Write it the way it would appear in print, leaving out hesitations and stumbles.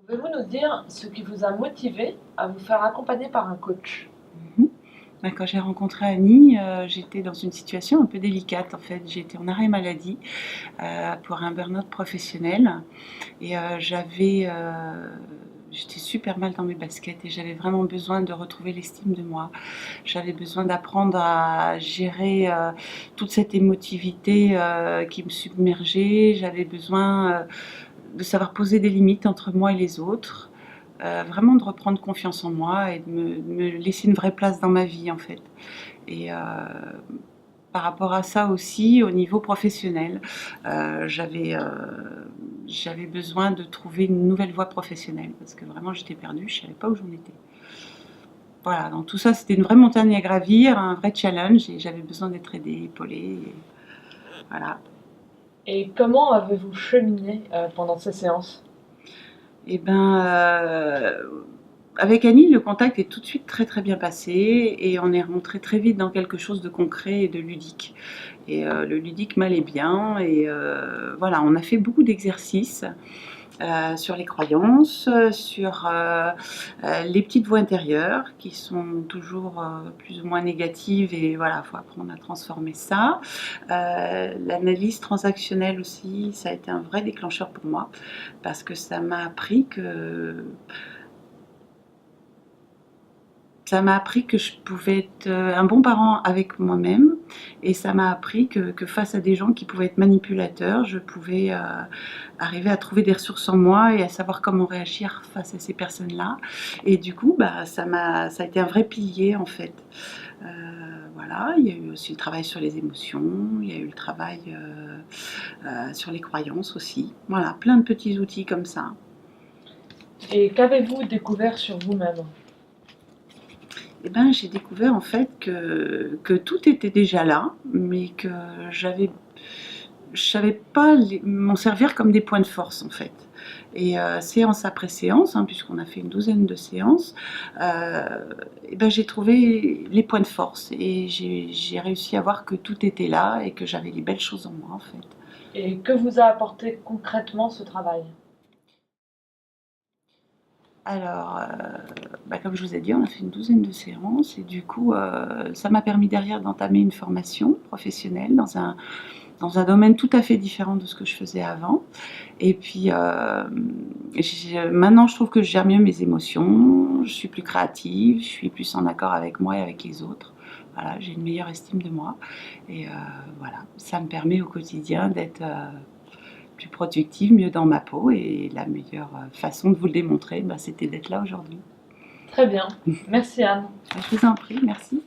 Pouvez-vous nous dire ce qui vous a motivé à vous faire accompagner par un coach? Mhm. Quand j'ai rencontré Annie, j'étais dans une situation un peu délicate en fait. J'étais en arrêt maladie pour un burn-out professionnel et j'étais super mal dans mes baskets et j'avais vraiment besoin de retrouver l'estime de moi. J'avais besoin d'apprendre à gérer toute cette émotivité qui me submergeait. J'avais besoin de savoir poser des limites entre moi et les autres. Vraiment de reprendre confiance en moi et de me laisser une vraie place dans ma vie en fait. Et par rapport à ça aussi, au niveau professionnel, euh, j'avais euh, j'avais besoin de trouver une nouvelle voie professionnelle parce que vraiment j'étais perdue, je ne savais pas où j'en étais. Voilà, donc tout ça c'était une vraie montagne à gravir, un vrai challenge et j'avais besoin d'être aidée, épaulée. Et voilà. Et comment avez-vous cheminé pendant ces séances? Et ben, avec Annie, le contact est tout de suite très très bien passé et on est rentré très vite dans quelque chose de concret et de ludique. Et le ludique m'allait bien et voilà, on a fait beaucoup d'exercices sur les croyances, sur les petites voix intérieures qui sont toujours plus ou moins négatives et voilà, il faut apprendre à transformer ça. L'analyse transactionnelle aussi, ça a été un vrai déclencheur pour moi parce que ça m'a appris que je pouvais être un bon parent avec moi-même et ça m'a appris que face à des gens qui pouvaient être manipulateurs, je pouvais arriver à trouver des ressources en moi et à savoir comment réagir face à ces personnes-là. Et du coup, bah, ça a été un vrai pilier en fait. Voilà, il y a eu aussi le travail sur les émotions, il y a eu le travail sur les croyances aussi. Voilà, plein de petits outils comme ça. Et qu'avez-vous découvert sur vous-même? Eh ben, j'ai découvert en fait que tout était déjà là, mais que je savais pas m'en servir comme des points de force en fait. Et séance après séance, hein, puisqu'on a fait une douzaine de séances, eh ben, j'ai trouvé les points de force et j'ai réussi à voir que tout était là et que j'avais les belles choses en moi en fait. Et que vous a apporté concrètement ce travail? Alors, bah, comme je vous ai dit, on a fait une douzaine de séances et du coup, ça m'a permis derrière d'entamer une formation professionnelle dans un domaine tout à fait différent de ce que je faisais avant. Et puis, maintenant, je trouve que je gère mieux mes émotions, je suis plus créative, je suis plus en accord avec moi et avec les autres. Voilà, j'ai une meilleure estime de moi. Et voilà, ça me permet au quotidien d'être plus productive, mieux dans ma peau. Et la meilleure façon de vous le démontrer, bah, c'était d'être là aujourd'hui. Très bien. Merci Anne. Je vous en prie, merci.